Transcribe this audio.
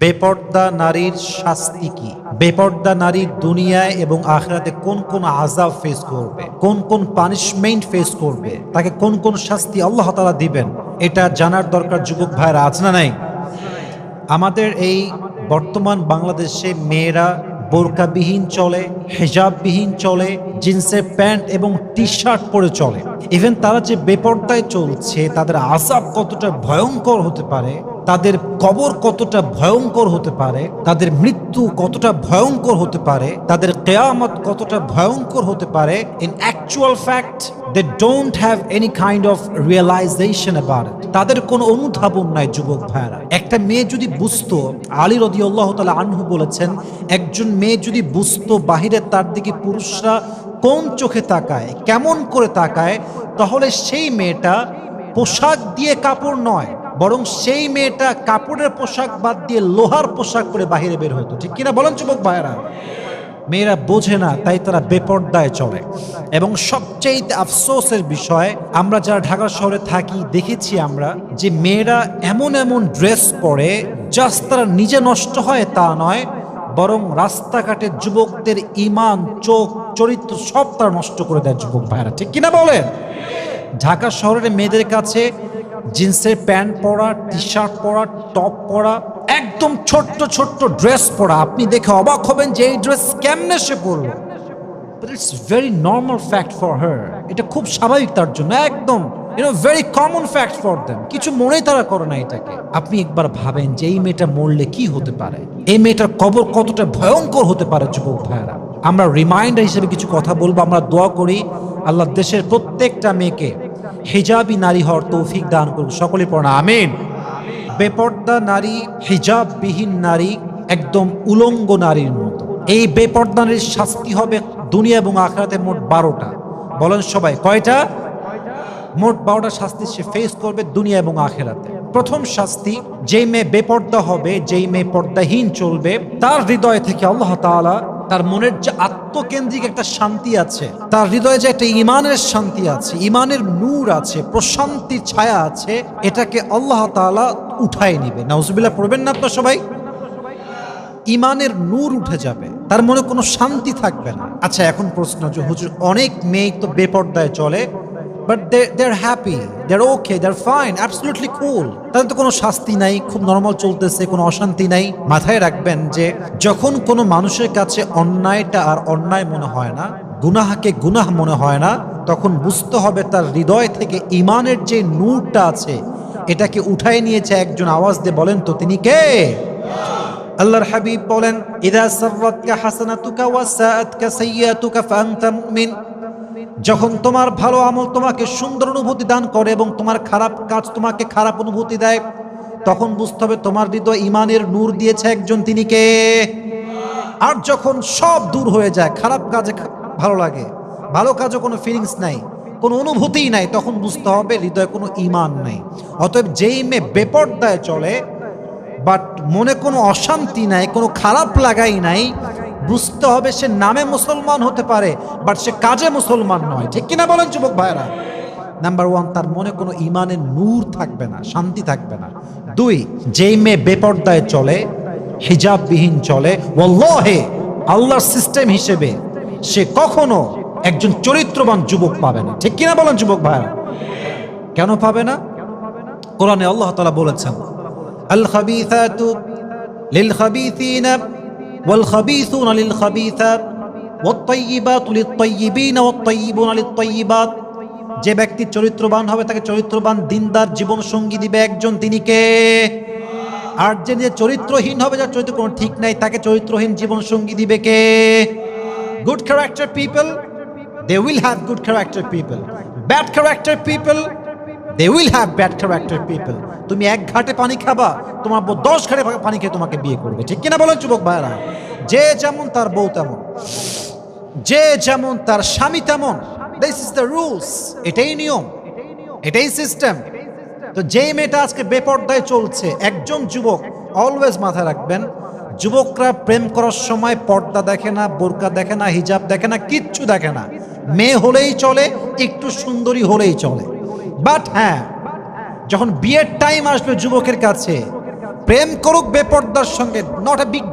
বেপর্দা নারীর শাস্তি কি? বেপর্দা নারী দুনিয়ায় এবং আখিরাতে কোন কোন আযাব ফেস করবে, কোন কোন পানিশমেন্ট ফেস করবে, তাকে কোন কোন শাস্তি আল্লাহ তাআলা দিবেন, এটা জানার দরকার যুবক ভাইরা আছে না নাই? আমাদের এই বর্তমান বাংলাদেশে মেয়েরা বোরকাবিহীন চলে, হিজাববিহীন চলে, জিন্সের প্যান্ট এবং টি শার্ট পরে চলে। ইভেন তারা যে বেপর্দায় চলছে, তাদের আযাব কতটা ভয়ঙ্কর হতে পারে, তাদের কবর কতটা ভয়ঙ্কর হতে পারে, তাদের মৃত্যু কতটা ভয়ঙ্কর হতে পারে, তাদের কিয়ামত কতটা ভয়ঙ্কর হতে পারে, in actual fact they don't have any kind of realization about it. তাদের কোনো অনুধাবন নাই যুবক ভাইরা। একটা মেয়ে যদি বুঝতো, আলী রাদিয়াল্লাহু তাআলা আনহু বলেছেন, একজন মেয়ে যদি বুঝতো বাহিরে তার দিকে পুরুষরা কোন চোখে তাকায়, কেমন করে তাকায়, তাহলে সেই মেয়েটা পোশাক দিয়ে কাপড় নয়, বরং সেই মেয়েটা কাপড়ের পোশাক বাদ দিয়ে লোহার পোশাক পরে বাহিরে বের হতো। ঠিক কিনা বলেন যুবক ভাইরা? মেয়েরা বোঝে না, তাই তারা বেপর্দায় চলে। এবং সবচেয়ে আফসোসের বিষয়, আমরা যারা ঢাকা শহরে থাকি দেখেছি আমরা যে মেয়েরা এমন এমন ড্রেস পরে, জাস্ট তারা নিজে নষ্ট হয় তা নয়, বরং রাস্তাঘাটে যুবকদের ঈমান, চোখ, চরিত্র সব তারা নষ্ট করে দেয় যুবক ভাইরা। ঠিক কিনা বলেন? ঢাকা শহরের মেয়েদের কাছে জিন্সের প্যান্ট পরা, টি শার্ট পরা, টপ পরা, একদম ছোট্ট ছোট্ট ড্রেস পরা, আপনি দেখে অবাক হবেন যে এই ড্রেস কেমনে সে পরলো। But it's very normal fact for her. এটা খুব স্বাভাবিক তার জন্য, একদম very common fact for them. কিছু মনেই তারা করে না এটাকে। আপনি একবার ভাবেন যে এই মেয়েটা মরলে কি হতে পারে, এই মেয়েটার কবর কতটা ভয়ঙ্কর হতে পারে যুবক ভাইরা। আমরা রিমাইন্ডার হিসেবে কিছু কথা বলবো। আমরা দোয়া করি আল্লাহ দেশের প্রত্যেকটা মেয়েকে হিজাবি নারী হওয়ার তৌফিক দান করুন। সকলে পড়া আমিন। বেপর্দা নারী, হিজাববিহীন নারী একদম উলঙ্গ নারীর মতো। এই বেপর্দা নারীর শাস্তি হবে দুনিয়া এবং আখিরাতে মোট 12টা। বলেন সবাই, কয়টা? মোট 12টা শাস্তি সে ফেস করবে দুনিয়া এবং আখিরাতে। প্রথম শাস্তি, যেই মেয়ে বেপর্দা হবে, যেই মেয়ে পর্দাহীন চলবে, তার হৃদয় থেকে আল্লাহ তাআলা তার মনের যে আত্মকেন্দ্রিক একটা শান্তি আছে, তার হৃদয়ে যে একটা ইমানের শান্তি আছে, ইমানের নূর আছে, প্রশান্তির ছায়া আছে, এটাকে আল্লাহ তাআলা উঠায় নিবে। নাউজুবিল্লাহ পড়বেন না আপনারা সবাই? ইমানের নূর উঠে যাবে, তার মনে কোনো শান্তি থাকবে না। আচ্ছা, এখন প্রশ্ন যে হুজুর, অনেক মেয়ে তো বেপর্দায় চলে, but they are happy, they are okay, they are fine, absolutely cool, তাদের তো কোনো শাস্তি নাই, খুব নর্মাল চলতেছে, কোনো অশান্তি নাই। মাথায় রাখবেন যে যখন কোনো মানুষের কাছে অন্যায়টা আর অন্যায় মনে হয় না, গুনাহকে গুনাহ মনে হয় না, তখন বুঝতে হবে তার হৃদয় থেকে ইমানের যে নূরটা আছে, এটাকে উঠায় নিয়েছে একজন। আওয়াজ দিয়ে বলেন তো তিনি কে? আল্লাহর হাবিব বলেন, ইযা সাররাতকা হাসানাতুকা ওয়া সাআতকা সাইয়্যাতুকা ফাআনতা মুমিন। যখন তোমার ভালো আমল তোমাকে সুন্দর অনুভূতি দান করে এবং তোমার খারাপ কাজ তোমাকে খারাপ অনুভূতি দেয়, তখন বুঝতে হবে তোমার হৃদয় ইমানের নূর দিয়েছে একজন, তিনি কে? আর যখন সব দূর হয়ে যায়, খারাপ কাজে ভালো লাগে, ভালো কাজে কোনো ফিলিংস নাই, কোনো অনুভূতিই নাই, তখন বুঝতে হবে হৃদয়ে কোনো ইমান নাই। অতএব যেই মেয়ে বেপর্দায় চলে, বাট মনে কোনো অশান্তি নাই, কোনো খারাপ লাগাই নাই, বুঝতে হবে সে নামে মুসলমান হতে পারে, বাট সে কাজে মুসলমান নয়। ঠিক কিনা বলেন যুবক ভাইরা? নাম্বার 1, তার মনে কোনো ইমানের নূর থাকবে না, শান্তি থাকবে না। 2, যেই মেয়ে বেপর্দায় চলে, হিজাববিহীন চলে, ওয়াল্লাহি আল্লাহর সিস্টেম হিসেবে সে কখনো একজন চরিত্রবান যুবক পাবে না। ঠিক কিনা বলেন যুবক ভাইরা? কেন পাবে না? কোরআনে আল্লাহ তাআলা বলেছেন, আল খাবিসাতু লিল খাবিসিনা ওয়াল খাবিসুনা লিল খাবিসাত ওয়াত তাইয়িবাতু লিত তাইয়িবিনা ওয়াত তাইয়িবুনা লিত তাইয়িবাত। যে ব্যক্তি চরিত্রবান হবে তাকে চরিত্রবান দিনদার জীবন সঙ্গী দিবে একজন, তিনি কে? আর যে চরিত্রহীন হবে, যার চরিত্র কোনো ঠিক নাই, তাকে চরিত্রহীন জীবন সঙ্গী দিবে কে? Good character people, they will have good character people. Bad character people, they will have bad character people. তুমি এক ঘাটে পানি খাবা, তোমার বউ 10 ঘাটে পানি খেয়ে তোমাকে বিয়ে করবে। ঠিক কিনা বলেন যুবক ভাইরা? যে যেমন তার বউ তেমন, যে যেমন তার স্বামী তেমন। দিস ইজ দ্য রুলস, এটাই নিয়ম, এটাই সিস্টেম। তো যেই মেয়েটা আজকে বেপর্দায় চলছে, একজন যুবক অলওয়েজ মাথায় রাখবেন, যুবকরা প্রেম করার সময় পর্দা দেখে না, বোরকা দেখে না, হিজাব দেখে না, কিচ্ছু দেখে না। মেয়ে হলেই চলে, একটু সুন্দরী হলেই চলে। বাট হ্যাঁ, যখন বিয়ের টাইম আসবে যুবকের কাছে, প্রেম করুক বেপর্দার সঙ্গে, নট এ বিগ